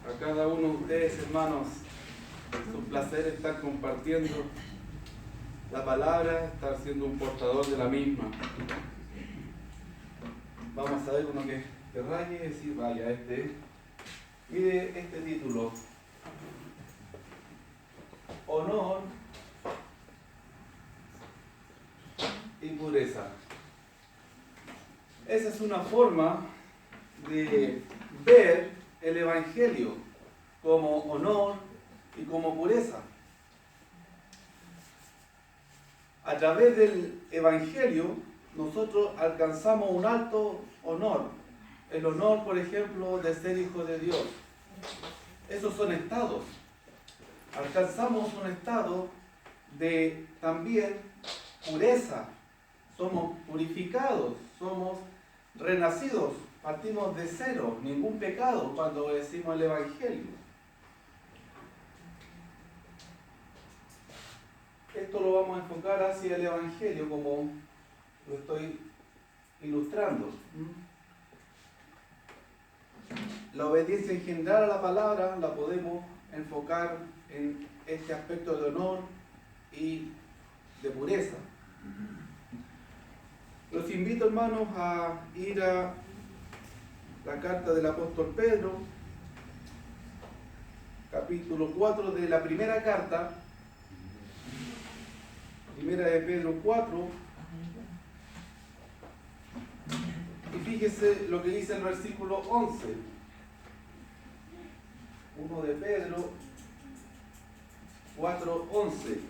a cada uno de ustedes, hermanos. Es un placer estar compartiendo la palabra, estar siendo un portador de la misma. Vamos a ver uno que raye y decir, vaya, mire este título: honor y pureza. Esa es una forma de ver el Evangelio como honor y como pureza. A través del Evangelio nosotros alcanzamos un alto honor. El honor, por ejemplo, de ser hijo de Dios. Esos son estados. Alcanzamos un estado de también pureza. Somos purificados, somos renacidos, partimos de cero, ningún pecado cuando decimos el Evangelio. Esto lo vamos a enfocar hacia el Evangelio como lo estoy ilustrando. La obediencia en general a la palabra la podemos enfocar en este aspecto de honor y de pureza. Los invito, hermanos, a ir a la carta del apóstol Pedro, capítulo 4 de la primera carta, primera de Pedro 4, y fíjese lo que dice el versículo 11. 1 de Pedro 4, 11.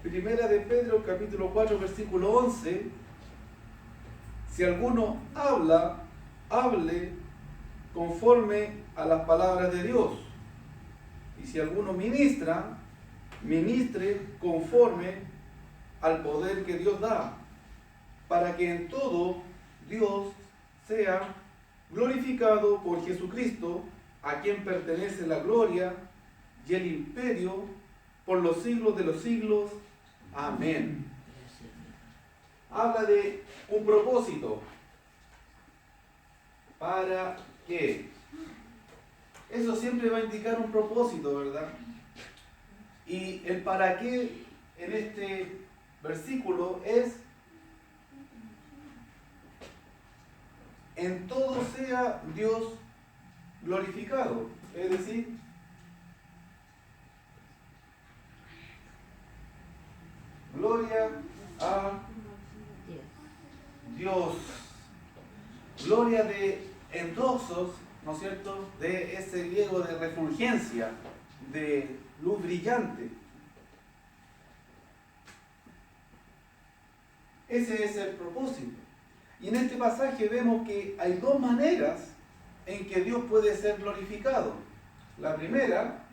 Primera de Pedro, capítulo 4, versículo 11. Si alguno habla, hable conforme a las palabras de Dios. Y si alguno ministra, ministre conforme al poder que Dios da, para que en todo Dios sea glorificado por Jesucristo, a quien pertenece la gloria y el imperio por los siglos de los siglos. Amén. Habla de un propósito. ¿Para qué? Eso siempre va a indicar un propósito, ¿verdad? Y el para qué en este versículo es: en todo sea Dios glorificado. Es decir, gloria a Dios. Gloria de endoxos, ¿no es cierto?, de ese griego de refulgencia, de luz brillante. Ese es el propósito. Y en este pasaje vemos que hay dos maneras en que Dios puede ser glorificado. La primera,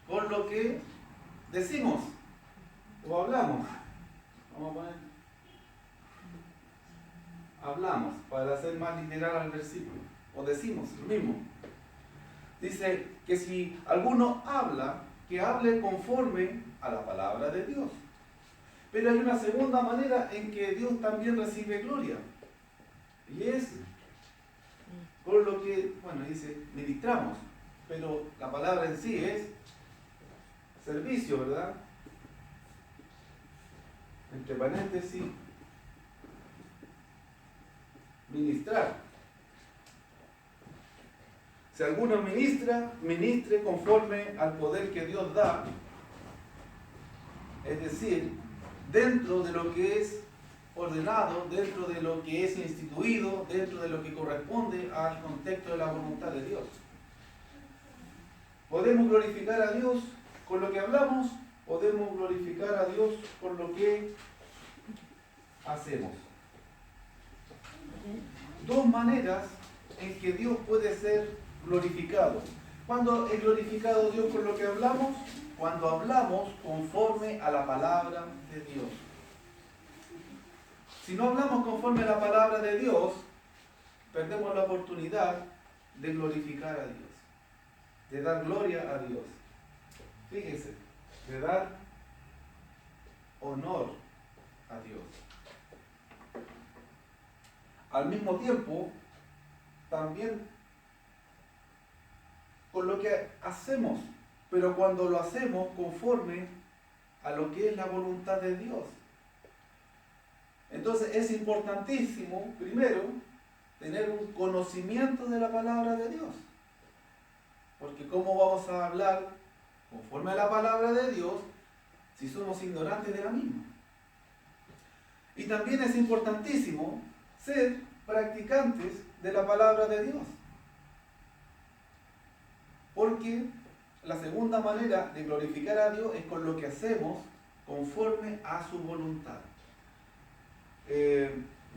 por lo que decimos o hablamos. Vamos a poner hablamos, para hacer más literal al versículo. O decimos lo mismo. Dice que si alguno habla, que hable conforme a la palabra de Dios. Pero hay una segunda manera en que Dios también recibe gloria. Y es por lo que, dice, ministramos. Pero la palabra en sí es servicio, ¿verdad? Entre paréntesis, ministrar. Si alguno ministra, ministre conforme al poder que Dios da. Es decir, dentro de lo que es ordenado, dentro de lo que es instituido, dentro de lo que corresponde al contexto de la voluntad de Dios. Podemos glorificar a Dios con lo que hablamos, podemos glorificar a Dios con lo que hacemos. Dos maneras en que Dios puede ser glorificado. ¿Cuándo es glorificado Dios con lo que hablamos? Cuando hablamos conforme a la palabra de Dios. Si no hablamos conforme a la palabra de Dios, perdemos la oportunidad de glorificar a Dios, de dar gloria a Dios. Fíjese, de dar honor a Dios. Al mismo tiempo, también con lo que hacemos, pero cuando lo hacemos conforme a lo que es la voluntad de Dios. Entonces es importantísimo, primero, tener un conocimiento de la palabra de Dios. Porque ¿cómo vamos a hablar conforme a la palabra de Dios si somos ignorantes de la misma? Y también es importantísimo ser practicantes de la palabra de Dios. Porque la segunda manera de glorificar a Dios es con lo que hacemos conforme a su voluntad.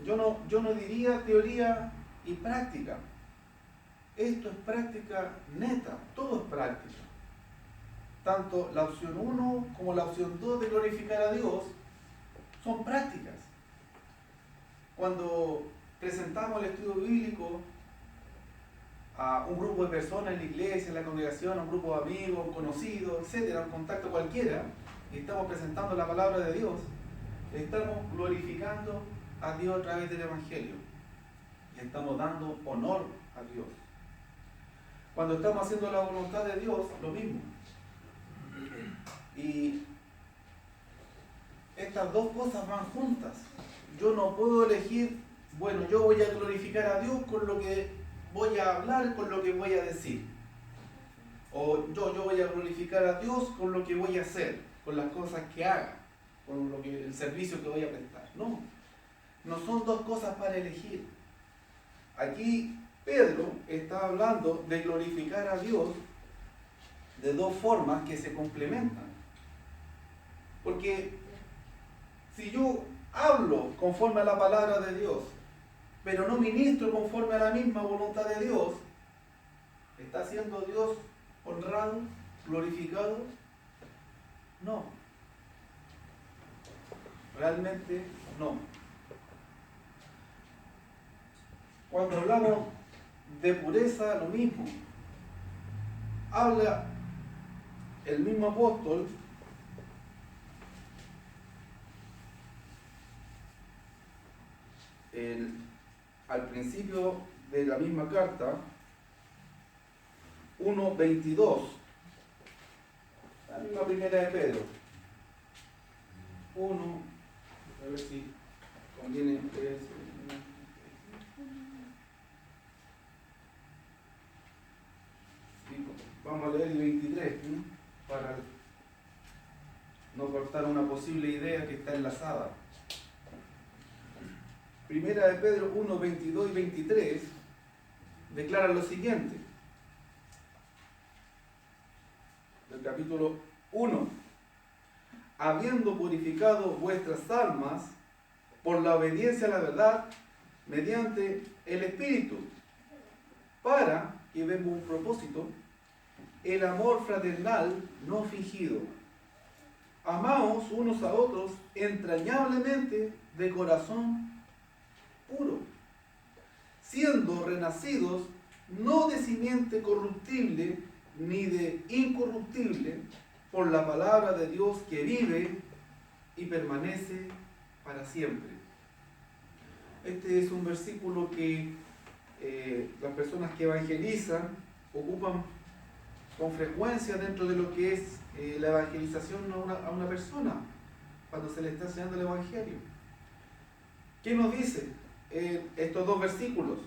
Yo no diría teoría y práctica. Esto es práctica neta, todo es práctica. Tanto la opción 1 como la opción 2 de glorificar a Dios son prácticas. Cuando presentamos el estudio bíblico a un grupo de personas en la iglesia, en la congregación, a un grupo de amigos, conocidos, etcétera, un contacto cualquiera, y estamos presentando la palabra de Dios, estamos glorificando a Dios a través del Evangelio. Y estamos dando honor a Dios. Cuando estamos haciendo la voluntad de Dios, lo mismo. Y estas dos cosas van juntas. Yo no puedo elegir, bueno, yo voy a glorificar a Dios con lo que voy a hablar, con lo que voy a decir. O yo voy a glorificar a Dios con lo que voy a hacer, con las cosas que haga, con el servicio que voy a prestar. No, no son dos cosas para elegir. Aquí Pedro está hablando de glorificar a Dios de dos formas que se complementan. Porque si yo hablo conforme a la palabra de Dios, pero no ministro conforme a la misma voluntad de Dios, ¿está siendo Dios honrado, glorificado? No. Realmente no. Cuando hablamos de pureza, lo mismo. Habla el mismo apóstol al principio de la misma carta, 1:22, la misma primera de Pedro. 1, a ver si conviene. Vamos a leer el 23, para no cortar una posible idea que está enlazada. Primera de Pedro 1, 22 y 23 declara lo siguiente. Del capítulo 1. Habiendo purificado vuestras almas por la obediencia a la verdad mediante el Espíritu, para, y vemos un propósito, el amor fraternal no fingido. Amaos unos a otros entrañablemente de corazón puro, siendo renacidos no de simiente corruptible ni de incorruptible, por la palabra de Dios que vive y permanece para siempre. Este es un versículo que las personas que evangelizan ocupan con frecuencia dentro de lo que es la evangelización a una persona, cuando se le está enseñando el Evangelio. ¿Qué nos dice estos dos versículos?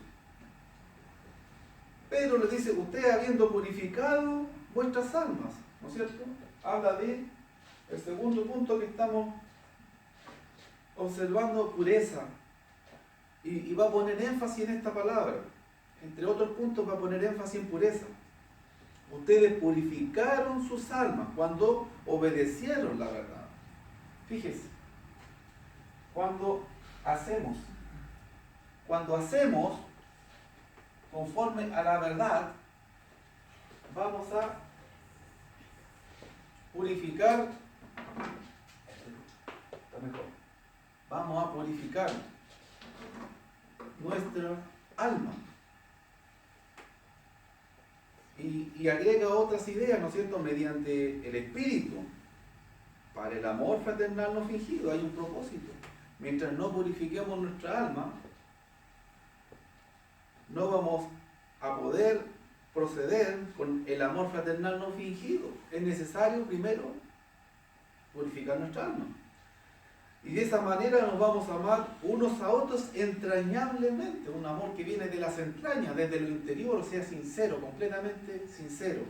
Pedro le dice, usted habiendo purificado vuestras almas, ¿no es cierto? Habla de el segundo punto que estamos observando, pureza. Y va a poner énfasis en esta palabra. Entre otros puntos va a poner énfasis en pureza. Ustedes purificaron sus almas cuando obedecieron la verdad. Fíjese, cuando hacemos conforme a la verdad, vamos a purificar, vamos a purificar nuestra alma. Y agrega otras ideas, ¿no es cierto?, mediante el Espíritu, para el amor fraternal no fingido, hay un propósito. mientras no purifiquemos nuestra alma, no vamos a poder proceder con el amor fraternal no fingido. Es necesario primero purificar nuestra alma. Y de esa manera nos vamos a amar unos a otros entrañablemente, un amor que viene de las entrañas, desde lo interior, o sea, sincero, completamente sincero.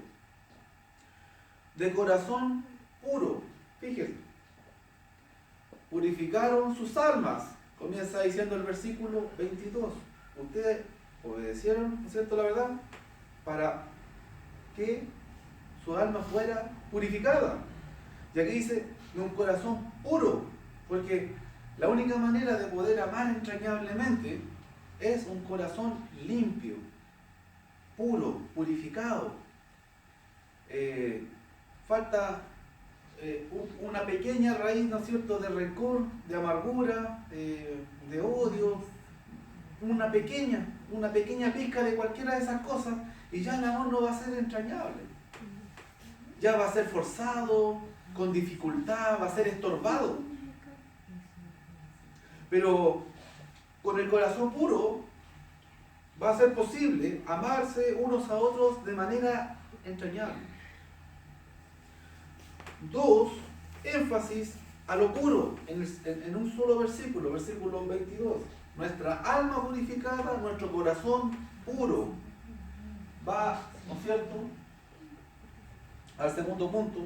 De corazón puro, fíjense, purificaron sus almas, comienza diciendo el versículo 22. Ustedes obedecieron, ¿no es cierto?, la verdad, para que su alma fuera purificada. Y aquí dice, de un corazón puro, porque la única manera de poder amar entrañablemente es un corazón limpio, puro, purificado. Falta una pequeña raíz, ¿no es cierto?, de rencor, de amargura, de odio, una pequeña pizca de cualquiera de esas cosas, y ya el amor no va a ser entrañable. Ya va a ser forzado, con dificultad, va a ser estorbado. Pero con el corazón puro va a ser posible amarse unos a otros de manera entrañable. 2. Énfasis a lo puro en un solo versículo, versículo 22. Nuestra alma purificada, nuestro corazón puro. Va, ¿no es cierto?, al segundo punto,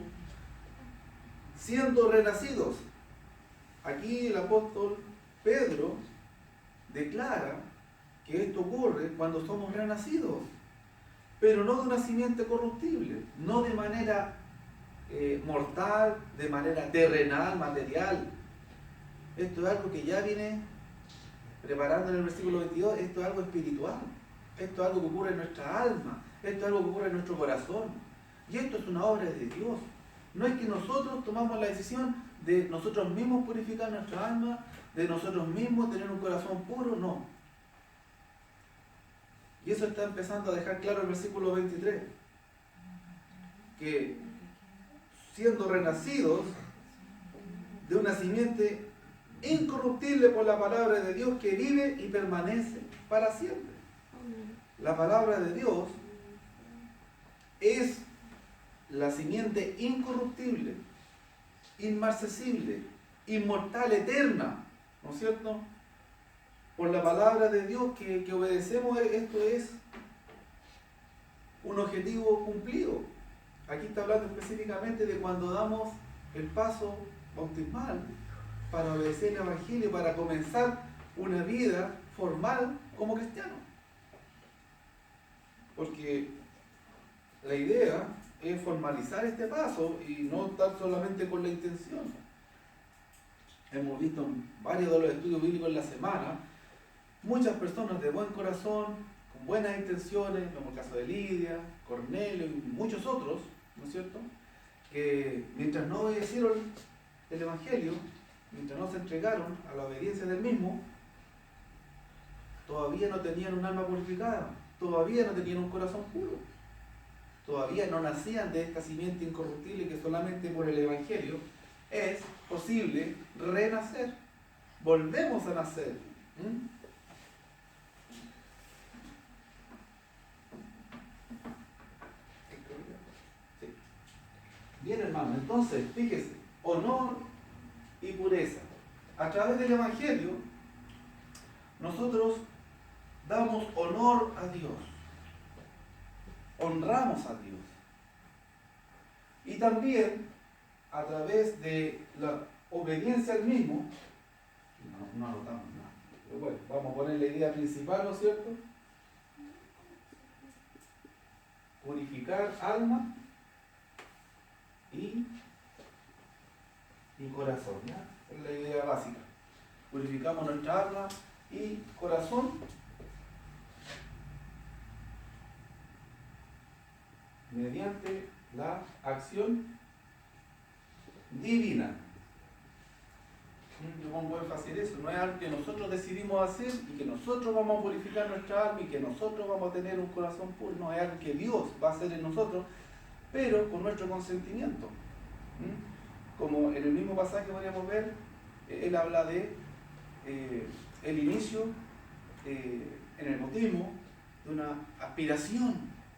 siendo renacidos. Aquí el apóstol Pedro declara que esto ocurre cuando somos renacidos, pero no de una simiente corruptible, no de manera mortal, de manera terrenal, material. Esto es algo que ya viene preparando en el versículo 22, esto es algo espiritual, esto es algo que ocurre en nuestra alma, esto es algo que ocurre en nuestro corazón, y esto es una obra de Dios. No es que nosotros tomamos la decisión de nosotros mismos purificar nuestra alma, de nosotros mismos tener un corazón puro, no. Y eso está empezando a dejar claro el versículo 23, que siendo renacidos de una simiente incorruptible por la palabra de Dios que vive y permanece para siempre. La palabra de Dios es la simiente incorruptible, inmarcesible, inmortal, eterna, ¿no es cierto? Por la palabra de Dios que obedecemos, esto es un objetivo cumplido. Aquí está hablando específicamente de cuando damos el paso bautismal para obedecer el Evangelio, para comenzar una vida formal como cristiano. Porque la idea es formalizar este paso y no estar solamente con la intención. Hemos visto en varios de los estudios bíblicos en la semana, muchas personas de buen corazón, con buenas intenciones, como el caso de Lidia, Cornelio y muchos otros, ¿no es cierto?, que mientras no obedecieron el Evangelio, mientras no se entregaron a la obediencia del mismo, todavía no tenían un alma purificada, todavía no tenían un corazón puro, todavía no nacían de esta simiente incorruptible que solamente por el Evangelio es posible renacer. Volvemos a nacer. Sí. Bien, hermano, entonces, fíjese, honor y pureza. A través del Evangelio, nosotros damos honor a Dios, honramos a Dios. Y también, a través de la obediencia al mismo, no anotamos nada, pero bueno, vamos a poner la idea principal, ¿no es cierto? Purificar alma y corazón, ¿ya? Es la idea básica. Purificamos nuestra alma y corazón mediante la acción divina. Yo pongo énfasis en eso, no es algo que nosotros decidimos hacer y que nosotros vamos a purificar nuestra alma y que nosotros vamos a tener un corazón puro, no, es algo que Dios va a hacer en nosotros, pero con nuestro consentimiento. Como en el mismo pasaje podríamos ver, él habla de el inicio en el bautismo de una aspiración,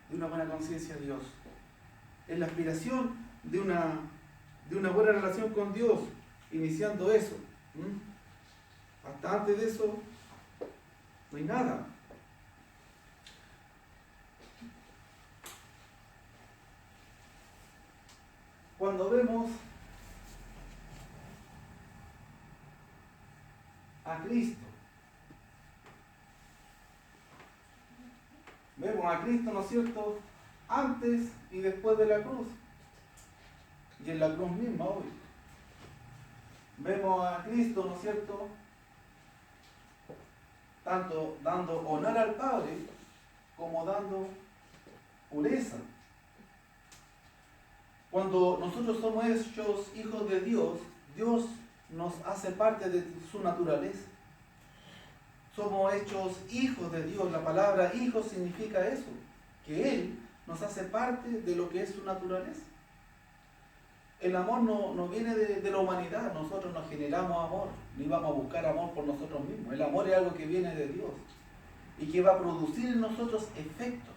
de una buena conciencia de Dios. Es la aspiración de una buena relación con Dios, iniciando eso. Hasta antes de eso no hay nada. Cuando vemos a Cristo, ¿no es cierto?, antes y después de la cruz, y en la cruz misma hoy. Vemos a Cristo, ¿no es cierto?, tanto dando honor al Padre como dando pureza. Cuando nosotros somos hechos hijos de Dios, Dios nos hace parte de su naturaleza. Somos hechos hijos de Dios. La palabra hijo significa eso, que Él nos hace parte de lo que es su naturaleza. El amor no viene de la humanidad, nosotros no generamos amor, ni vamos a buscar amor por nosotros mismos. El amor es algo que viene de Dios y que va a producir en nosotros efectos.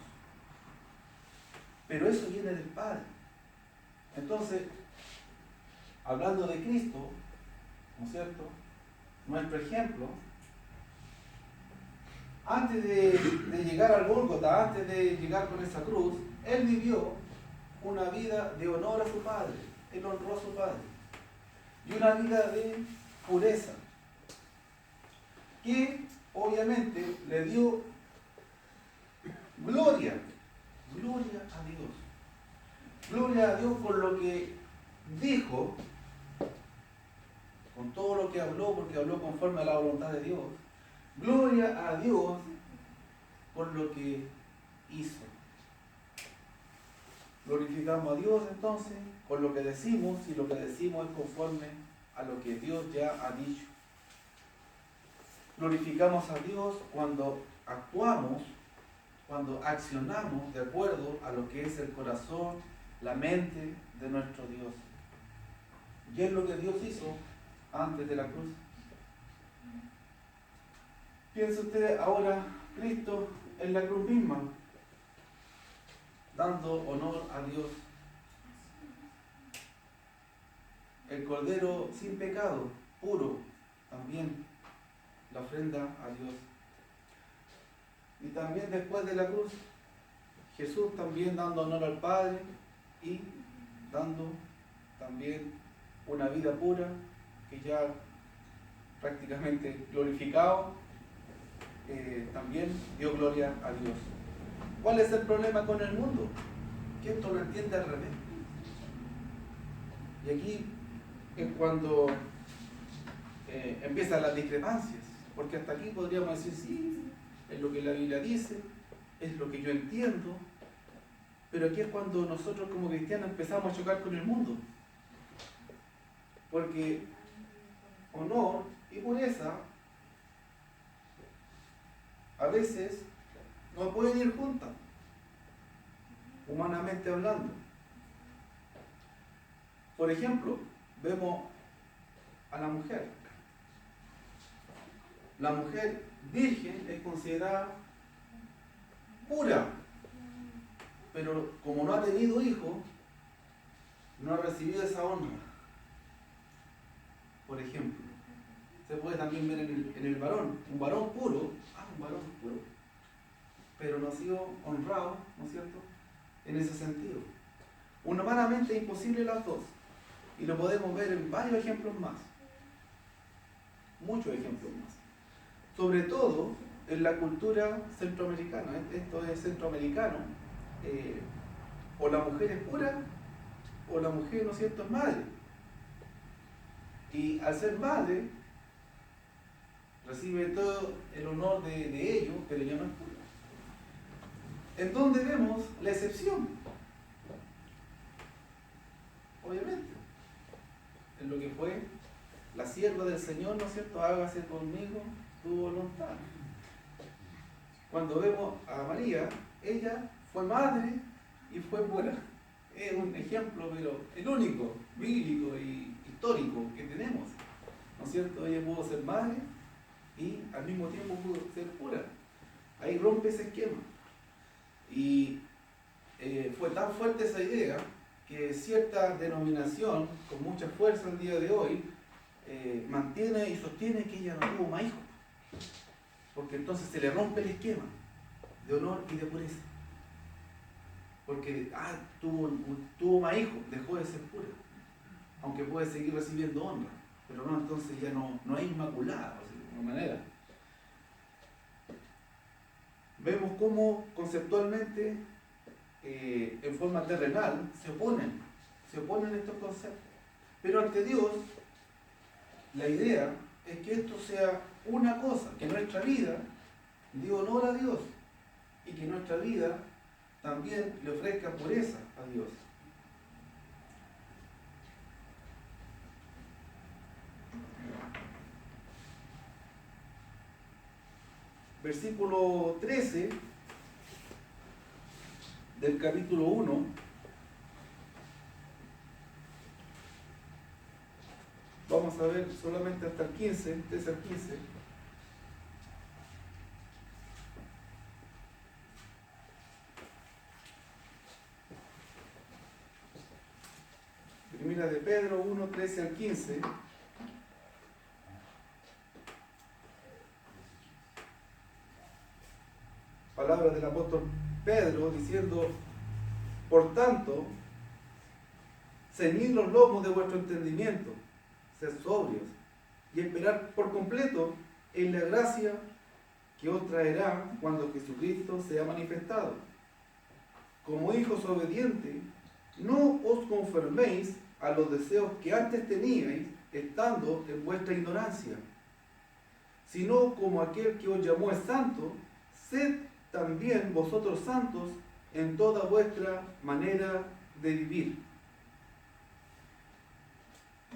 Pero eso viene del Padre. Entonces, hablando de Cristo, ¿no es cierto?, nuestro ejemplo, antes de llegar al Gólgota, antes de llegar con esa cruz, Él vivió una vida de honor a su Padre. Él honró a su Padre. Y una vida de pureza, que obviamente le dio gloria a Dios. Gloria a Dios por lo que dijo, con todo lo que habló, porque habló conforme a la voluntad de Dios. Gloria a Dios por lo que hizo. Glorificamos a Dios entonces con lo que decimos, y lo que decimos es conforme a lo que Dios ya ha dicho. Glorificamos a Dios cuando actuamos, cuando accionamos de acuerdo a lo que es el corazón, la mente de nuestro Dios. Y es lo que Dios hizo antes de la cruz. Piense usted ahora, Cristo en la cruz misma, dando honor a Dios. El Cordero sin pecado, puro, también la ofrenda a Dios. Y también después de la cruz, Jesús también dando honor al Padre y dando también una vida pura, que ya prácticamente glorificado, también dio gloria a Dios. ¿Cuál es el problema con el mundo? Que esto lo entiende al revés. Y aquí es cuando empiezan las discrepancias, porque hasta aquí podríamos decir, sí, es lo que la Biblia dice, es lo que yo entiendo, pero aquí es cuando nosotros como cristianos empezamos a chocar con el mundo, porque honor y pureza a veces no pueden ir juntas, humanamente hablando. Por ejemplo, vemos a la mujer. La mujer virgen es considerada pura, pero como no ha tenido hijos, no ha recibido esa honra. Por ejemplo, se puede también ver en el varón, un varón puro, pero no ha sido honrado, ¿no es cierto?, en ese sentido. Humanamente es imposible las dos, y lo podemos ver en varios ejemplos más, muchos ejemplos más, sobre todo en la cultura centroamericana. Esto es centroamericano, o la mujer es pura, o la mujer, ¿no es cierto?, es madre, y al ser madre recibe todo el honor de ellos, pero ya no es pura. ¿En dónde vemos la excepción? Obviamente, en lo que fue la sierva del Señor, ¿no es cierto?, hágase conmigo tu voluntad. Cuando vemos a María, ella fue madre y fue pura. Es un ejemplo, pero el único, bíblico y histórico que tenemos, ¿no es cierto? Ella pudo ser madre y al mismo tiempo pudo ser pura. Ahí rompe ese esquema. Y fue tan fuerte esa idea que cierta denominación, con mucha fuerza el día de hoy, mantiene y sostiene que ella no tuvo más hijos. Porque entonces se le rompe el esquema de honor y de pureza. Porque tuvo más hijos, dejó de ser pura. Aunque puede seguir recibiendo honra. Pero no, entonces ya no es inmaculada, de alguna manera. Vemos cómo conceptualmente, en forma terrenal, se oponen estos conceptos. Pero ante Dios, la idea es que esto sea una cosa, que nuestra vida dé honor a Dios y que nuestra vida también le ofrezca pureza a Dios. Versículo 13 del capítulo 1. Vamos a ver solamente hasta el 15, 13 al 15. Primera de Pedro 1, 13 al 15. Palabras del apóstol Pedro diciendo: por tanto, ceñid los lomos de vuestro entendimiento, sed sobrios, y esperar por completo en la gracia que os traerá cuando Jesucristo sea manifestado. Como hijos obedientes, no os conforméis a los deseos que antes teníais, estando en vuestra ignorancia, sino como aquel que os llamó es santo, sed también vosotros santos en toda vuestra manera de vivir.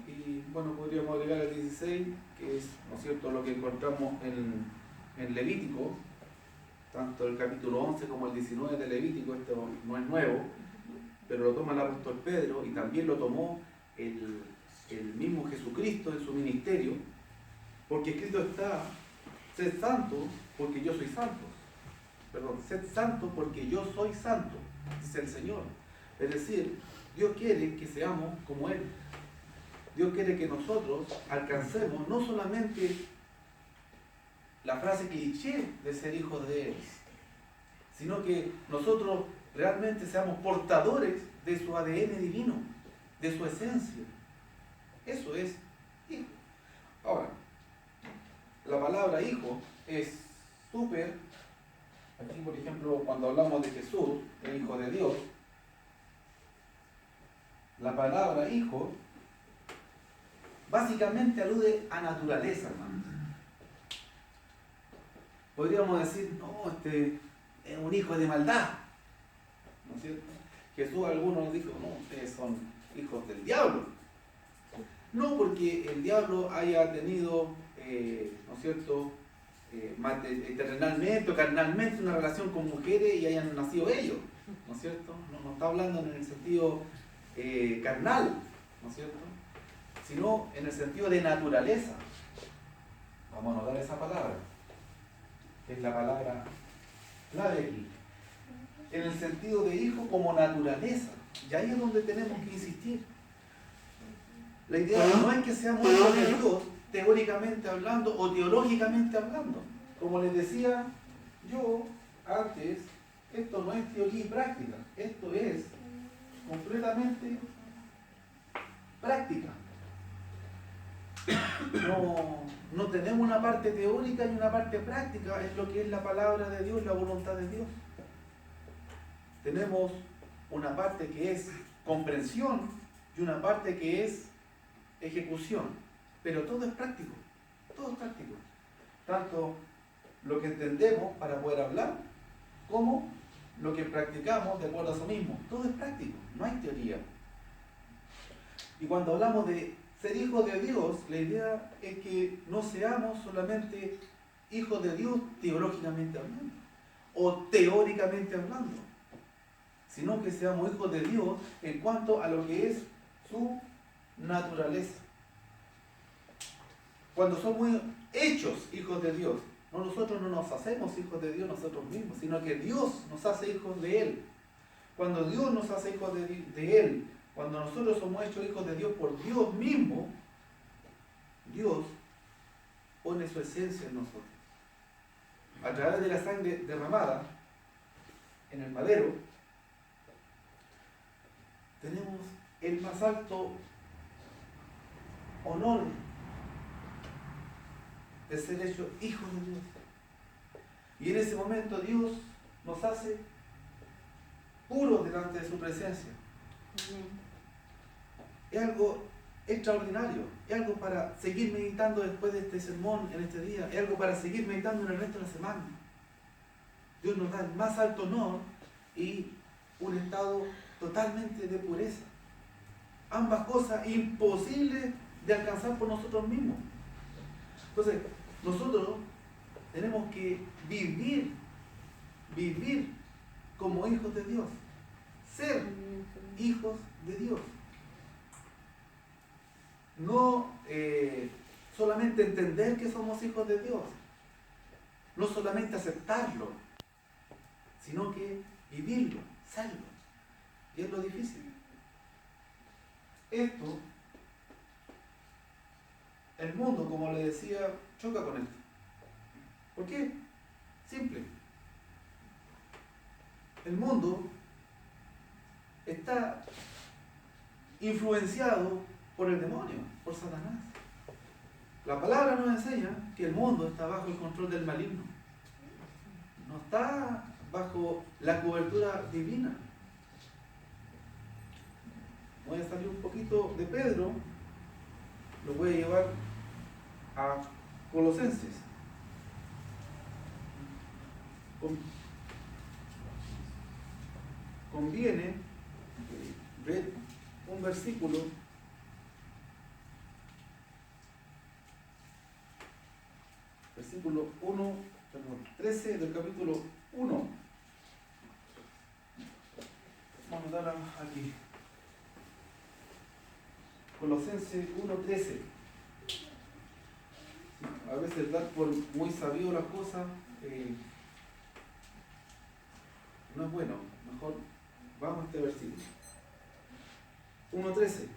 Y bueno, podríamos agregar el 16, que es, ¿no es cierto?, lo que encontramos en Levítico, tanto el capítulo 11 como el 19 de Levítico. Esto no es nuevo, pero lo toma el apóstol Pedro y también lo tomó el mismo Jesucristo en su ministerio, porque escrito está: sed santo porque yo soy santo. Perdón, sed santo porque yo soy santo, dice el Señor. Es decir, Dios quiere que seamos como Él. Dios quiere que nosotros alcancemos no solamente la frase cliché de ser hijos de Él, sino que nosotros realmente seamos portadores de su ADN divino, de su esencia. Eso es hijo. Ahora, la palabra hijo es súper. Aquí, por ejemplo, cuando hablamos de Jesús, el Hijo de Dios, la palabra hijo básicamente alude a naturaleza, hermanos. Podríamos decir: no, este es un hijo de maldad, ¿no es cierto? Jesús a algunos dijo: no, ustedes son hijos del diablo. No porque el diablo haya tenido, ¿no es cierto?, terrenalmente o carnalmente una relación con mujeres y hayan nacido ellos, ¿no es cierto? No está hablando en el sentido carnal, ¿no es cierto?, sino en el sentido de naturaleza. Vamos a notar esa palabra, que es la palabra clave aquí, en el sentido de hijo como naturaleza. Y ahí es donde tenemos que insistir. La idea no es que seamos hijos de Dios teóricamente hablando o teológicamente hablando. Como les decía yo antes, esto no es teoría y práctica, esto es completamente práctica. No tenemos una parte teórica y una parte práctica, es lo que es la palabra de Dios, la voluntad de Dios. Tenemos una parte que es comprensión y una parte que es ejecución, pero todo es práctico, tanto lo que entendemos para poder hablar como lo que practicamos de acuerdo a eso mismo. Todo es práctico, no hay teoría. Y cuando hablamos de ser hijos de Dios, la idea es que no seamos solamente hijos de Dios teológicamente hablando o teóricamente hablando, sino que seamos hijos de Dios en cuanto a lo que es su naturaleza. cuando somos hechos hijos de Dios. No, nosotros no nos hacemos hijos de Dios nosotros mismos, sino que Dios nos hace hijos de Él. Cuando Dios nos hace hijos de Él, cuando nosotros somos hechos hijos de Dios por Dios mismo, Dios pone su esencia en nosotros. A través de la sangre derramada en el madero, tenemos el más alto honor de ser hechos hijos de Dios. Y en ese momento Dios nos hace puros delante de su presencia. Es algo extraordinario, es algo para seguir meditando después de este sermón en este día, es algo para seguir meditando en el resto de la semana. Dios nos da el más alto honor y un estado totalmente de pureza. Ambas cosas imposibles de alcanzar por nosotros mismos. Entonces, nosotros tenemos que vivir como hijos de Dios, ser hijos de Dios. No solamente entender que somos hijos de Dios, no solamente aceptarlo, sino que vivirlo, serlo. Y es lo difícil. Esto, el mundo, como le decía, choca con esto. ¿Por qué? Simple. El mundo está influenciado por el demonio, por Satanás. La palabra nos enseña que el mundo está bajo el control del maligno. No está bajo la cobertura divina. Voy a salir un poquito de Pedro, lo voy a llevar a Colosenses. Conviene ver un versículo versículo 13 del capítulo 1. Vamos a dar aquí. Colosenses 1:13. A veces dar por muy sabido las cosas no es bueno. Mejor vamos a este versículo. 1:13.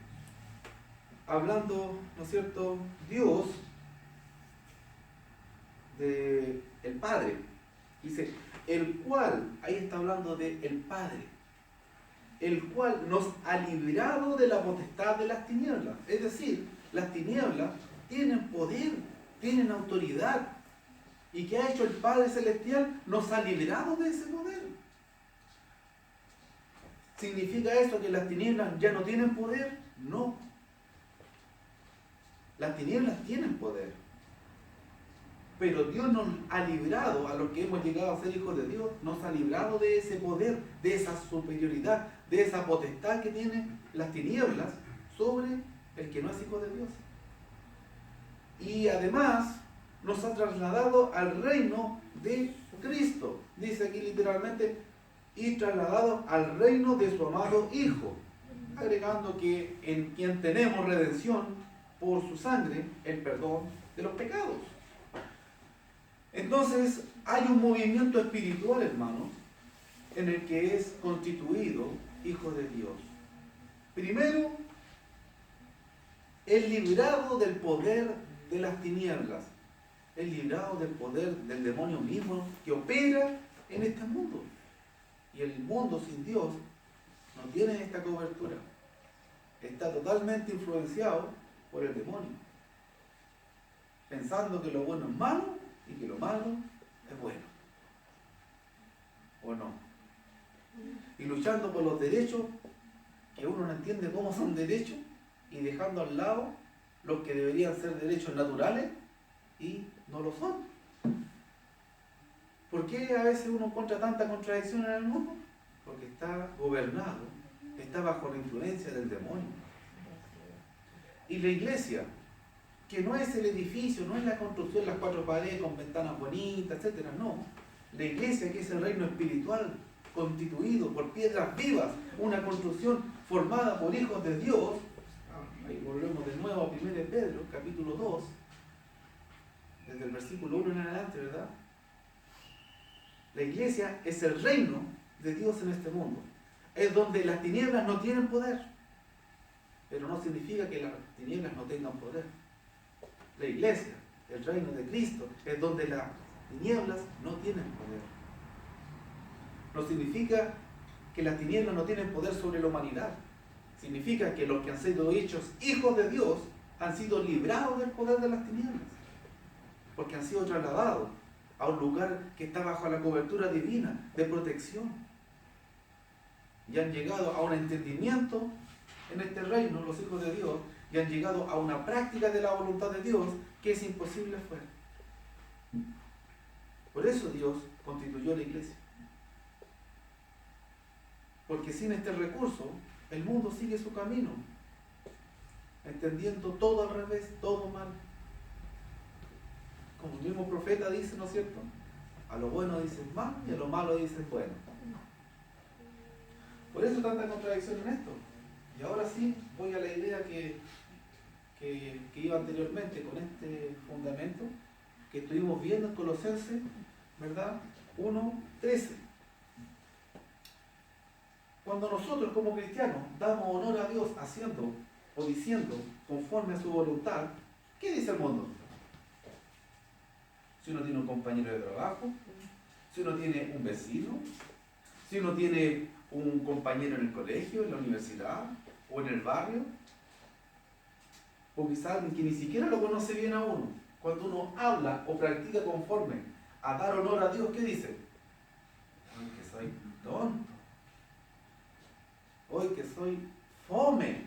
Hablando, ¿no es cierto?, Dios de el Padre. Dice, el cual, ahí está hablando de el Padre, el cual nos ha librado de la potestad de las tinieblas. Es decir, las tinieblas tienen poder, tienen autoridad. ¿Y qué ha hecho el Padre Celestial? Nos ha librado de ese poder. ¿Significa eso que las tinieblas ya no tienen poder? No. Las tinieblas tienen poder. Pero Dios nos ha librado, a los que hemos llegado a ser hijos de Dios, nos ha librado de ese poder, de esa superioridad, de esa potestad que tienen las tinieblas sobre el que no es hijo de Dios. Y además nos ha trasladado al reino de Cristo. Dice aquí literalmente, y trasladado al reino de su amado Hijo, agregando que en quien tenemos redención por su sangre, el perdón de los pecados. Entonces hay un movimiento espiritual, hermanos, en el que es constituido hijo de Dios. Primero, es librado del poder de las tinieblas, es librado del poder del demonio mismo que opera en este mundo. Y el mundo sin Dios no tiene esta cobertura. Está totalmente influenciado por el demonio, pensando que lo bueno es malo y que lo malo es bueno. ¿O no? Y luchando por los derechos que uno no entiende cómo son derechos, y dejando al lado los que deberían ser derechos naturales y no lo son. ¿Por qué a veces uno encuentra tanta contradicción en el mundo? Porque está gobernado, está bajo la influencia del demonio. Y la iglesia, que no es el edificio, no es la construcción, las cuatro paredes con ventanas bonitas, etc. No. La iglesia, que es el reino espiritual, constituido por piedras vivas, una construcción formada por hijos de Dios. Ahí volvemos de nuevo a 1 Pedro, capítulo 2. desde el versículo 1 en adelante, ¿verdad? La iglesia es el reino de Dios en este mundo. Es donde las tinieblas no tienen poder. Pero no significa que las tinieblas no tengan poder. La iglesia, el reino de Cristo, es donde las tinieblas no tienen poder. No significa que las tinieblas no tienen poder sobre la humanidad. Significa que los que han sido hechos hijos de Dios han sido librados del poder de las tinieblas. Porque han sido trasladados a un lugar que está bajo la cobertura divina de protección. Y han llegado a un entendimiento en este reino, los hijos de Dios, y han llegado a una práctica de la voluntad de Dios que es imposible fuera. Por eso Dios constituyó la iglesia. Porque sin este recurso, el mundo sigue su camino, entendiendo todo al revés, todo mal. Como el mismo profeta dice, ¿no es cierto? A lo bueno dicen mal y a lo malo dicen bueno. Por eso tanta contradicción en esto. Y ahora sí, voy a la idea que iba anteriormente con este fundamento que estuvimos viendo en Colosenses, ¿verdad? 1:13. Cuando nosotros como cristianos damos honor a Dios haciendo o diciendo conforme a su voluntad, ¿qué dice el mundo? Si uno tiene un compañero de trabajo, si uno tiene un vecino, si uno tiene un compañero en el colegio, en la universidad o en el barrio, o quizás alguien que ni siquiera lo conoce bien a uno, cuando uno habla o practica conforme a dar honor a Dios, ¿qué dice? Hoy que soy tonto, hoy que soy fome,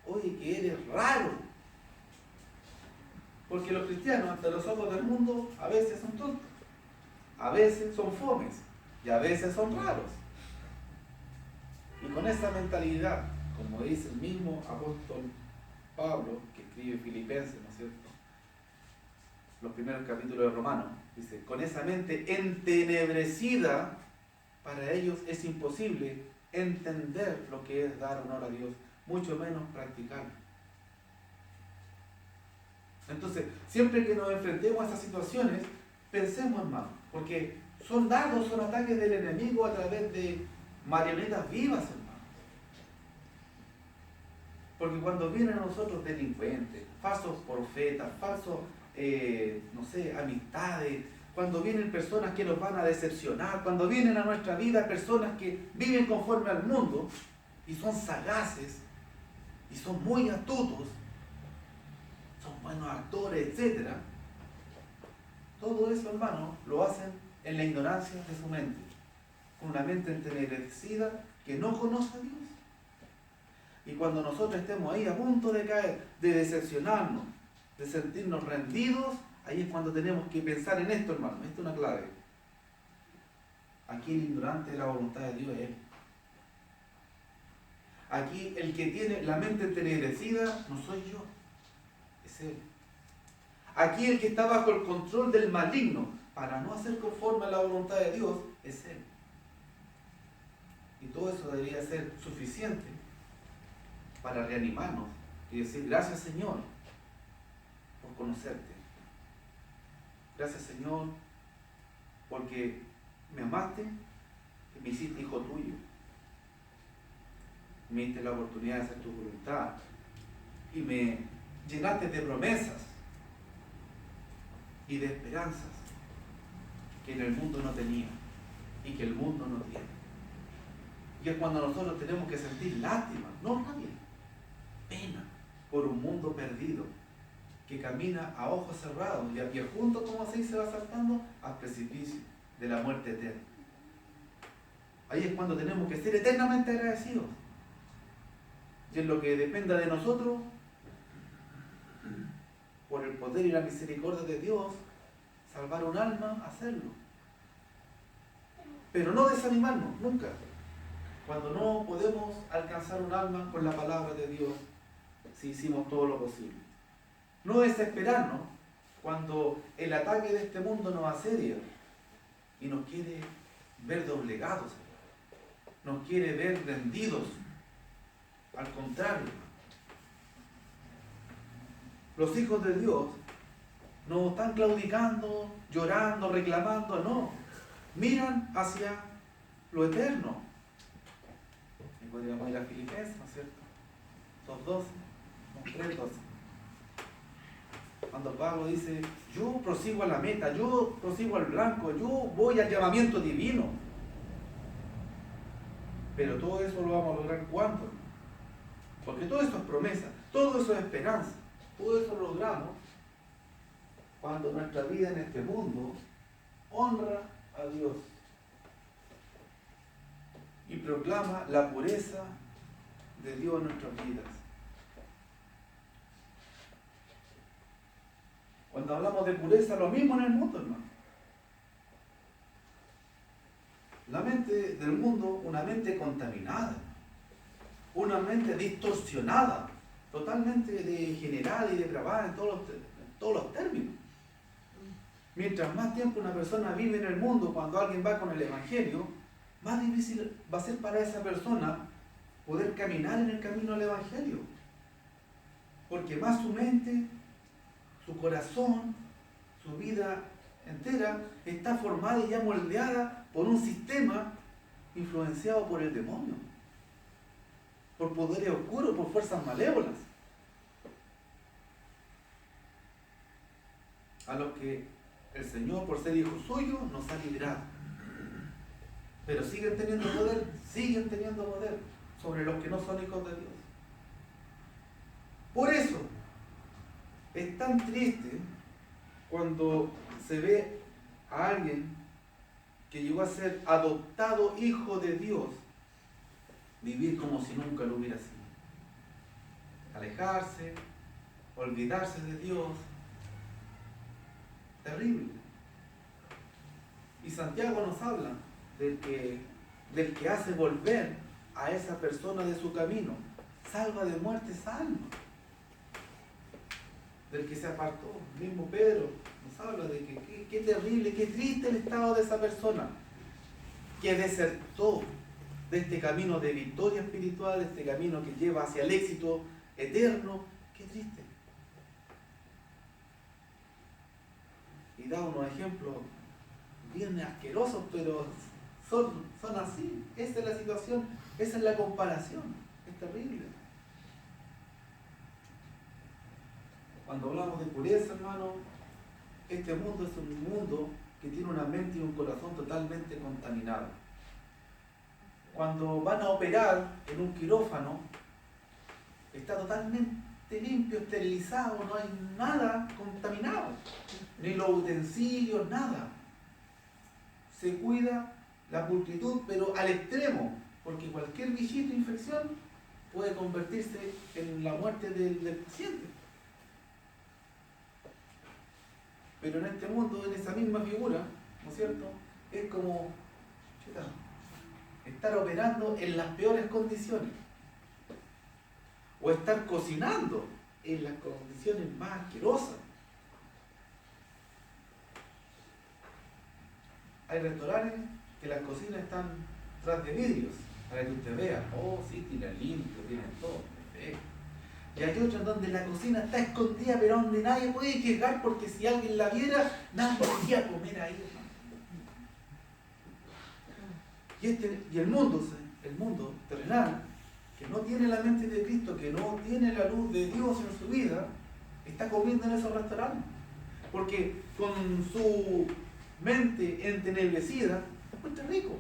hoy que eres raro. Porque los cristianos, ante los ojos del mundo, a veces son tontos, a veces son fomes y a veces son raros. Y con esa mentalidad, como dice el mismo apóstol Pablo, que escribe Filipenses, ¿no es cierto? Los primeros capítulos de Romanos, dice, con esa mente entenebrecida, para ellos es imposible entender lo que es dar honor a Dios, mucho menos practicarlo. Entonces, siempre que nos enfrentemos a estas situaciones, pensemos, hermano, porque son dardos, son ataques del enemigo a través de marionetas vivas, hermano. Porque cuando vienen a nosotros delincuentes, falsos profetas, falsos, amistades, cuando vienen personas que nos van a decepcionar, cuando vienen a nuestra vida personas que viven conforme al mundo y son sagaces y son muy astutos, son buenos actores, etc. Todo eso, hermano, lo hacen en la ignorancia de su mente, con una mente entenebrecida que no conoce a Dios. Y cuando nosotros estemos ahí a punto de caer, de decepcionarnos, de sentirnos rendidos, ahí es cuando tenemos que pensar en esto, hermano. Esto es una clave. Aquí el ignorante de la voluntad de Dios es Él. Aquí el que tiene la mente entenebrecida no soy yo, es Él. Aquí el que está bajo el control del maligno para no hacer conforme a la voluntad de Dios es Él. Y todo eso debería ser suficiente para reanimarnos y decir, gracias Señor por conocerte. Gracias Señor porque me amaste y me hiciste hijo tuyo. Me diste la oportunidad de hacer tu voluntad y me llenaste de promesas y de esperanzas que en el mundo no tenía y que el mundo no tiene. Y es cuando nosotros tenemos que sentir lástima, no rabia, pena por un mundo perdido que camina a ojos cerrados y a pie juntos, como así se va saltando al precipicio de la muerte eterna. Ahí es cuando tenemos que ser eternamente agradecidos. Y en lo que dependa de nosotros, por el poder y la misericordia de Dios, salvar un alma, hacerlo. Pero no desanimarnos, nunca. Cuando no podemos alcanzar un alma con la palabra de Dios, si hicimos todo lo posible. No desesperarnos cuando el ataque de este mundo nos asedia y nos quiere ver doblegados, nos quiere ver rendidos. Al contrario, los hijos de Dios no están claudicando, llorando, reclamando, no. Miran hacia lo eterno. Y podríamos ir a Filipenses, ¿no es cierto? 2:12, 3:12. Cuando Pablo dice, yo prosigo a la meta, yo prosigo al blanco, yo voy al llamamiento divino. Pero todo eso lo vamos a lograr ¿cuándo? Porque todo eso es promesa, todo eso es esperanza, todo eso lo logramos cuando nuestra vida en este mundo honra a Dios y proclama la pureza de Dios en nuestras vidas. Cuando hablamos de pureza, lo mismo en el mundo, hermano. La mente del mundo, una mente contaminada, una mente distorsionada, totalmente degenerada y depravada en todos los términos. Mientras más tiempo una persona vive en el mundo, cuando alguien va con el Evangelio, más difícil va a ser para esa persona poder caminar en el camino del Evangelio. Porque más su mente, su corazón, su vida entera está formada y ya moldeada por un sistema influenciado por el demonio, por poderes oscuros, por fuerzas malévolas, a los que el Señor, por ser hijo suyo, nos ha librado. Pero siguen teniendo poder sobre los que no son hijos de Dios. Por eso es tan triste cuando se ve a alguien que llegó a ser adoptado hijo de Dios vivir como si nunca lo hubiera sido. Alejarse, olvidarse de Dios. Terrible. Y Santiago nos habla del que hace volver a esa persona de su camino. Salva de muerte, salva. Del que se apartó. El mismo Pedro nos habla de que qué terrible, qué triste el estado de esa persona que desertó de este camino de victoria espiritual, de este camino que lleva hacia el éxito eterno. Qué triste. Y da unos ejemplos bien asquerosos, pero son así. Esa es la situación, esa es la comparación. Es terrible. Cuando hablamos de pureza, hermano, este mundo es un mundo que tiene una mente y un corazón totalmente contaminados. Cuando van a operar en un quirófano, está totalmente limpio, esterilizado, no hay nada contaminado, ni los utensilios, nada. Se cuida la pulcritud, pero al extremo, porque cualquier bichito de infección puede convertirse en la muerte del paciente. Pero en este mundo, en esa misma figura, ¿no es cierto? Es como estar operando en las peores condiciones. O estar cocinando en las condiciones más asquerosas. Hay restaurantes que las cocinas están tras de vidrios, para que usted vea, oh sí, tienen limpio, tienen todo, perfecto. Y hay otros donde la cocina está escondida, pero donde nadie puede llegar, porque si alguien la viera, nadie podría comer ahí. Y el mundo terrenal, que no tiene la mente de Cristo, que no tiene la luz de Dios en su vida, está comiendo en esos restaurantes. Porque con su mente entenebrecida, no está rico.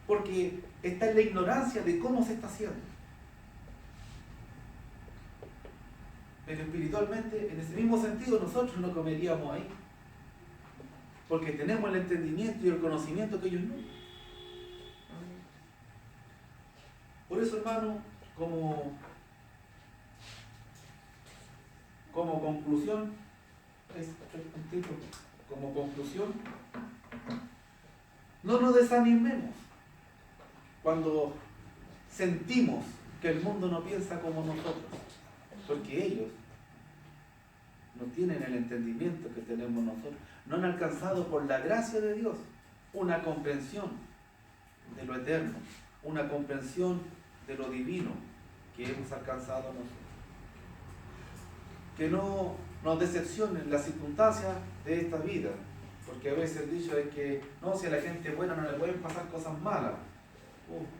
Porque está en la ignorancia de cómo se está haciendo. Pero espiritualmente, en ese mismo sentido, nosotros no comeríamos ahí. Porque tenemos el entendimiento y el conocimiento que ellos no. Por eso, hermano, como conclusión, no nos desanimemos cuando sentimos que el mundo no piensa como nosotros, porque ellos no tienen el entendimiento que tenemos nosotros, no han alcanzado por la gracia de Dios una comprensión de lo eterno, una comprensión de lo divino que hemos alcanzado nosotros. Que no nos decepcionen las circunstancias de esta vida. Porque a veces el dicho es que no, si a la gente buena no le pueden pasar cosas malas.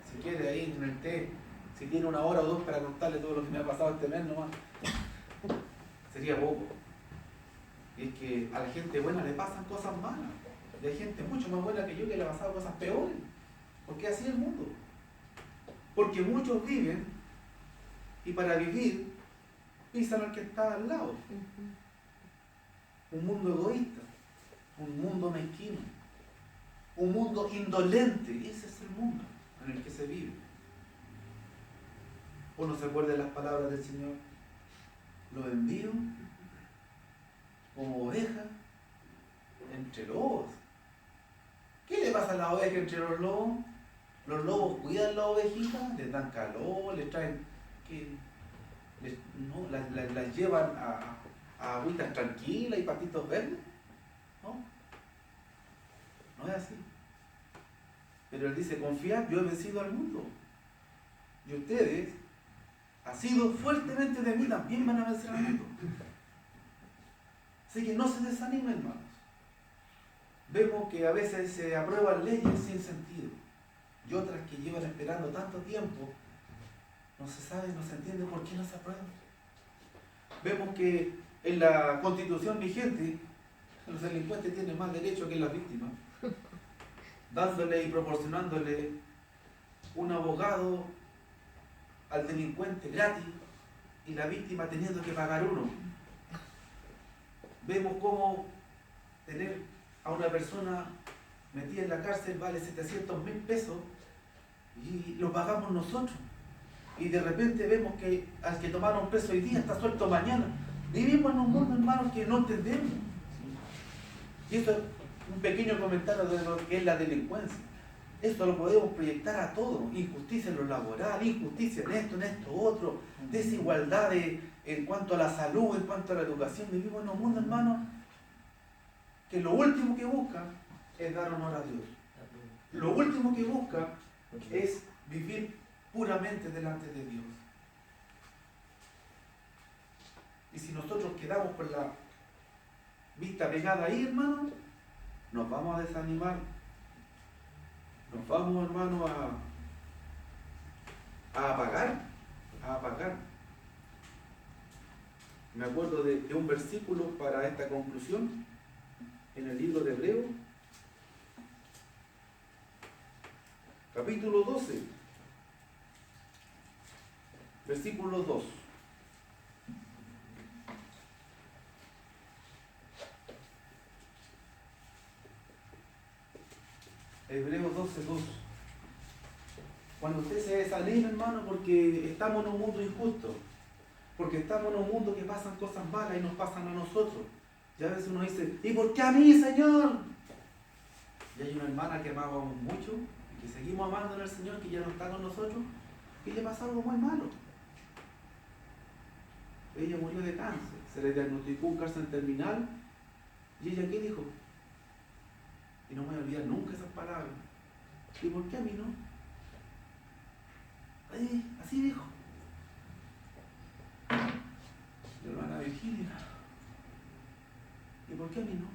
Si quiere ahí en el té, si tiene 1 hora o 2 para contarle todo lo que me ha pasado este mes nomás, sería poco. Y es que a la gente buena le pasan cosas malas. Y hay gente mucho más buena que yo que le ha pasado cosas peores. Porque así es el mundo. Porque muchos viven y para vivir pisan al que está al lado. Un mundo egoísta, un mundo mezquino, un mundo indolente. Ese es el mundo en el que se vive. Uno se acuerda de las palabras del Señor: los envío como ovejas entre lobos. ¿Qué le pasa a la oveja entre los lobos? Los lobos cuidan las ovejitas, les dan calor, les traen, las llevan a agüitas tranquilas y patitos verdes. No es así. Pero Él dice: confiad, yo he vencido al mundo. Y ustedes, asidos fuertemente de mí, también van a vencer al mundo. Así que no se desanimen, hermanos. Vemos que a veces se aprueban leyes sin sentido. Y otras que llevan esperando tanto tiempo, no se sabe, no se entiende por qué no se aprueban. Vemos que en la Constitución vigente, los delincuentes tienen más derechos que las víctimas, dándole y proporcionándole un abogado al delincuente gratis y la víctima teniendo que pagar uno. Vemos cómo tener a una persona metida en la cárcel vale 700.000 pesos y lo pagamos nosotros. Y de repente vemos que al que tomaron preso hoy día está suelto mañana. Vivimos en un mundo, hermanos, que no entendemos. Y esto es un pequeño comentario de lo que es la delincuencia. Esto lo podemos proyectar a todo: injusticia en lo laboral, injusticia en esto, otro, desigualdades en cuanto a la salud, en cuanto a la educación. Vivimos en un mundo, hermanos, que lo último que busca es dar honor a Dios. Lo último que busca es vivir puramente delante de Dios. Y si nosotros quedamos con la vista pegada ahí, hermano, nos vamos a desanimar. Nos vamos, hermano, a apagar. Me acuerdo de un versículo para esta conclusión en el libro de Hebreos, capítulo 12, versículo 2. Hebreos 12, 2. Cuando usted se desanima, hermano, porque estamos en un mundo injusto, porque estamos en un mundo que pasan cosas malas y nos pasan a nosotros. Y a veces uno dice: ¿y por qué a mí, Señor? Y hay una hermana que amábamos mucho y que seguimos amando al Señor, que ya no está con nosotros, y le pasó algo muy malo. Ella murió de cáncer, se le diagnosticó un cáncer terminal. ¿Y ella qué dijo? Y no me voy a olvidar nunca esas palabras: ¿y por qué a mí no? Así dijo la hermana Virginia: ¿y por qué a mí no?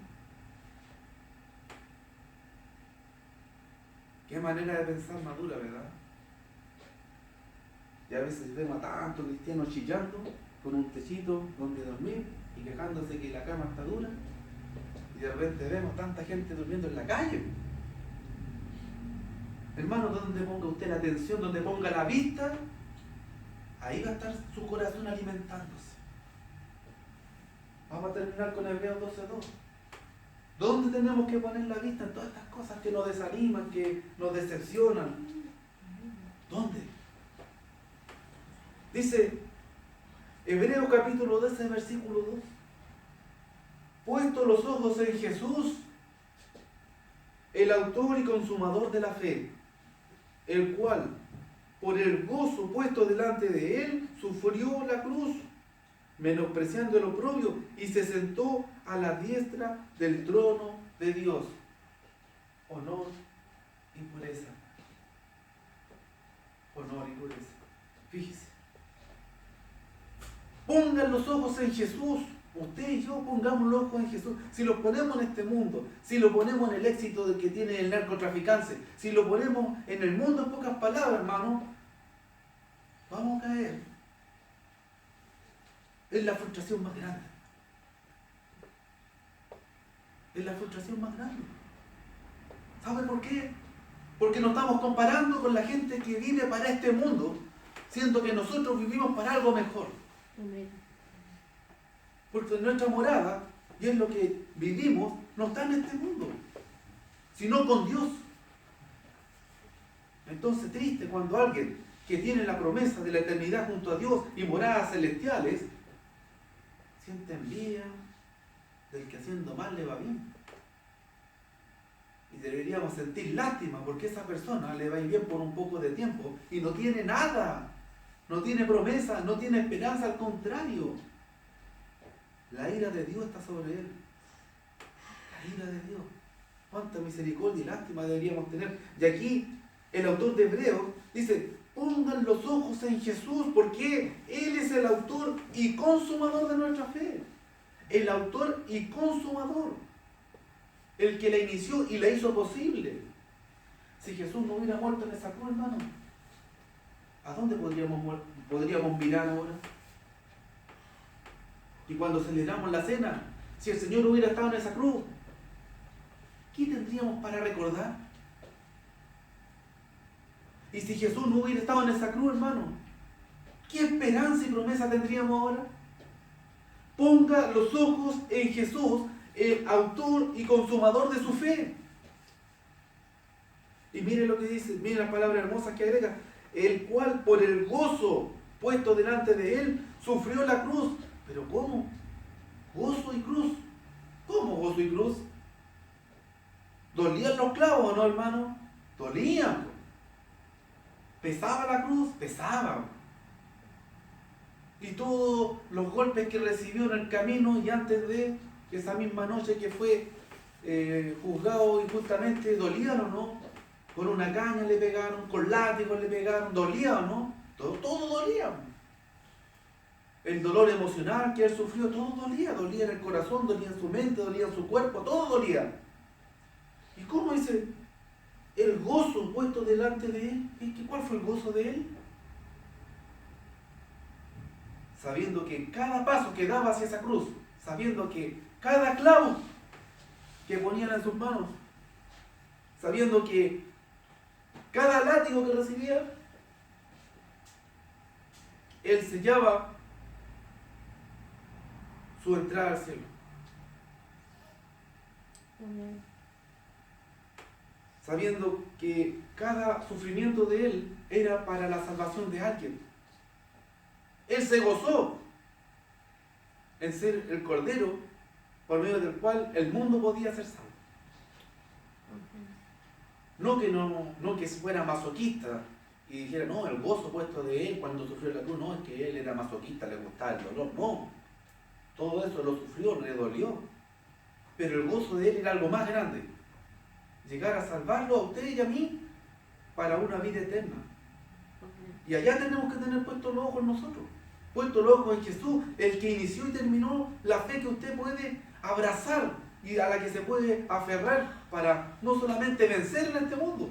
Qué manera de pensar madura, ¿verdad? Y a veces vemos a tantos cristianos chillando con un techito donde dormir y quejándose que la cama está dura, y de repente vemos tanta gente durmiendo en la calle. Hermano, donde ponga usted la atención, donde ponga la vista, ahí va a estar su corazón alimentándose. Vamos a terminar con Hebreos 12:2. ¿Dónde tenemos que poner la vista? En todas estas cosas que nos desaniman, que nos decepcionan. ¿Dónde? Dice Hebreos capítulo 12, versículo 2. Puesto los ojos en Jesús, el autor y consumador de la fe, el cual, por el gozo puesto delante de él, sufrió la cruz, menospreciando el oprobio, y se sentó a la diestra del trono de Dios. Honor y pureza. Honor y pureza. Fíjese. Pongan los ojos en Jesús, Usted y yo pongamos los ojos en Jesús. Si lo ponemos en este mundo, si lo ponemos en el éxito del que tiene el narcotraficante, si lo ponemos en el mundo en pocas palabras, hermano, vamos a caer en la frustración más grande. Es la frustración más grande. ¿Sabe por qué? Porque nos estamos comparando con la gente que vive para este mundo, siendo que nosotros vivimos para algo mejor. Porque nuestra morada, y es lo que vivimos, no está en este mundo, sino con Dios. Entonces, triste cuando alguien que tiene la promesa de la eternidad junto a Dios y moradas celestiales, siente envidia del que haciendo mal le va bien. Y deberíamos sentir lástima porque esa persona le va a ir bien por un poco de tiempo y no tiene nada, no tiene promesa, no tiene esperanza, al contrario. La ira de Dios está sobre él. La ira de Dios. Cuánta misericordia y lástima deberíamos tener. Y aquí el autor de Hebreos dice, pongan los ojos en Jesús porque Él es el autor y consumador de nuestra fe. El autor y consumador. El que la inició y la hizo posible. Si Jesús no hubiera muerto en esa cruz, hermano, ¿a dónde podríamos mirar ahora? Y cuando celebramos la cena, si el Señor hubiera estado en esa cruz, ¿qué tendríamos para recordar? Y si Jesús no hubiera estado en esa cruz, hermano, ¿qué esperanza y promesa tendríamos ahora? Ponga los ojos en Jesús, el autor y consumador de su fe. Y mire lo que dice, mire las palabras hermosas que agrega, el cual por el gozo puesto delante de él, sufrió la cruz. ¿Pero cómo? Gozo y cruz. ¿Cómo gozo y cruz? ¿Dolían los clavos o no, hermano? Dolían. ¿Pesaba la cruz? Pesaba. Y todos los golpes que recibió en el camino y antes de esa misma noche que fue juzgado injustamente, ¿dolían o no? Con una caña le pegaron, con látigos le pegaron, ¿dolía o no? Todo dolía. El dolor emocional que él sufrió, todo dolía. Dolía en el corazón, dolía en su mente, dolía en su cuerpo, todo dolía. ¿Y cómo dice? El gozo puesto delante de él. ¿Cuál fue el gozo de él? Sabiendo que cada paso que daba hacia esa cruz, sabiendo que cada clavo que ponían en sus manos, sabiendo que cada látigo que recibía, él sellaba su entrada al cielo. Amén. Sabiendo que cada sufrimiento de él era para la salvación de alguien. Él se gozó en ser el cordero por medio del cual el mundo podía ser salvo. No que fuera masoquista y dijera, no, el gozo puesto de él cuando sufrió la cruz, no, es que él era masoquista, le gustaba el dolor, no. Todo eso lo sufrió, le dolió. Pero el gozo de él era algo más grande. Llegar a salvarlo a usted y a mí para una vida eterna. Y allá tenemos que tener puestos los ojos en nosotros. Puestos los ojos en Jesús, el que inició y terminó la fe que usted puede abrazar y a la que se puede aferrar para no solamente vencer en este mundo.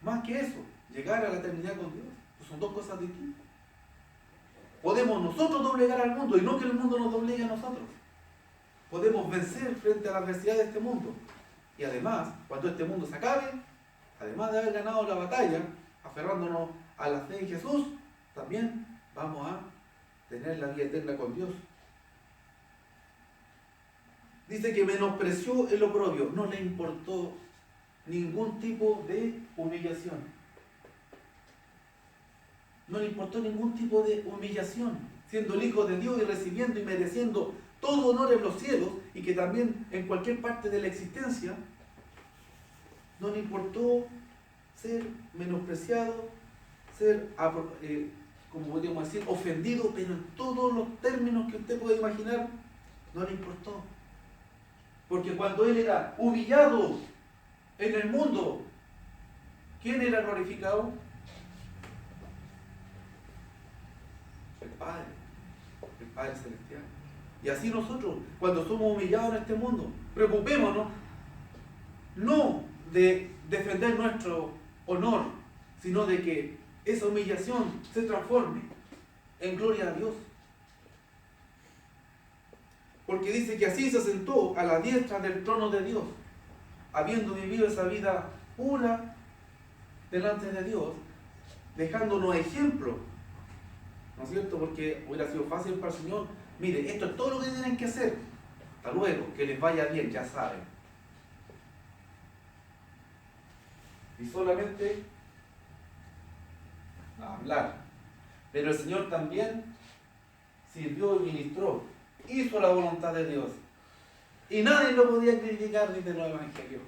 Más que eso, llegar a la eternidad con Dios. Pues son dos cosas distintas. Podemos nosotros doblegar al mundo y no que el mundo nos doblegue a nosotros. Podemos vencer frente a la adversidad de este mundo. Y además, cuando este mundo se acabe, además de haber ganado la batalla, aferrándonos a la fe en Jesús, también vamos a tener la vida eterna con Dios. Dice que menospreció el oprobio, no le importó ningún tipo de humillación. No le importó ningún tipo de humillación, siendo el Hijo de Dios y recibiendo y mereciendo todo honor en los cielos y que también en cualquier parte de la existencia, no le importó ser menospreciado, ser, como podríamos decir, ofendido, pero en todos los términos que usted puede imaginar, no le importó. Porque cuando él era humillado en el mundo, ¿quién era glorificado? El Padre. El Padre Celestial. Y así nosotros, cuando somos humillados en este mundo, preocupémonos no de defender nuestro honor, sino de que esa humillación se transforme en gloria a Dios. Porque dice que así se sentó a la diestra del trono de Dios, habiendo vivido esa vida pura delante de Dios, dejándonos ejemplo, ¿no es cierto? Porque hubiera sido fácil para el Señor. Mire, esto es todo lo que tienen que hacer. Hasta luego, que les vaya bien, ya saben. Y solamente hablar. Pero el Señor también sirvió y ministró, hizo la voluntad de Dios. Y nadie lo podía criticar ni de los evangelios.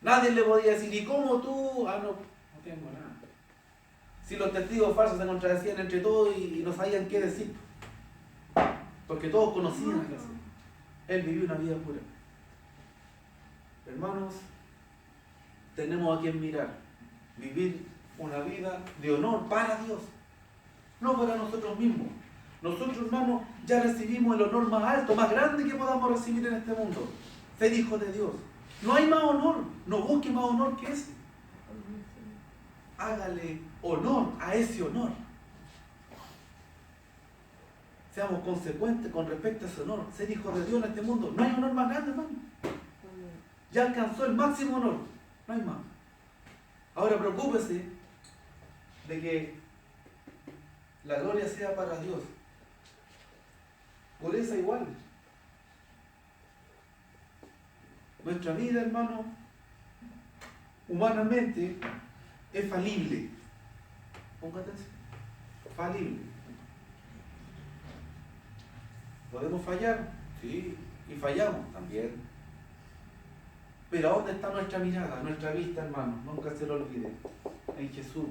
Nadie le podía decir, ¿y cómo tú? No tengo nada. Si los testigos falsos se contradecían entre todos y no sabían qué decir. Porque todos conocían a Jesús. Él vivió una vida pura. Hermanos, tenemos a quien mirar. Vivir una vida de honor para Dios. No para nosotros mismos. Nosotros, hermanos, ya recibimos el honor más alto, más grande que podamos recibir en este mundo. Ser hijos de Dios. No hay más honor. No busque más honor que ese. Hágale honor a ese honor. Seamos consecuentes con respecto a ese honor. Ser hijos de Dios en este mundo. No hay honor más grande, hermano. Ya alcanzó el máximo honor. No hay más. Ahora preocúpese de que la gloria sea para Dios. Por esa igual. Nuestra vida, hermano, humanamente es falible. Ponga atención. Falible. ¿Podemos fallar? Sí. Y fallamos también. Pero ¿a dónde está nuestra mirada, nuestra vista, hermano? Nunca se lo olvide. En Jesús.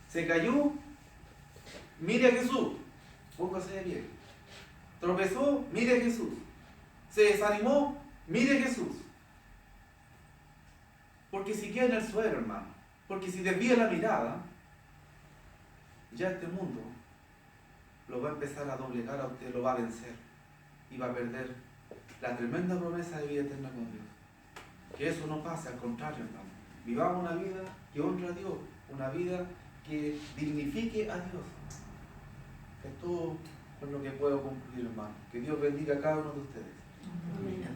Se cayó, mire a Jesús. Póngase de pie. Tropezó, mire a Jesús. Se desanimó, mire a Jesús. Porque si queda en el suelo, hermano, porque si desvía la mirada, ya este mundo lo va a empezar a doblegar a usted, lo va a vencer y va a perder la tremenda promesa de vida eterna con Dios. Que eso no pase, al contrario, hermano. Vivamos una vida que honre a Dios, una vida que dignifique a Dios. Es todo con lo que puedo concluir, hermano. Que Dios bendiga a cada uno de ustedes. Amén.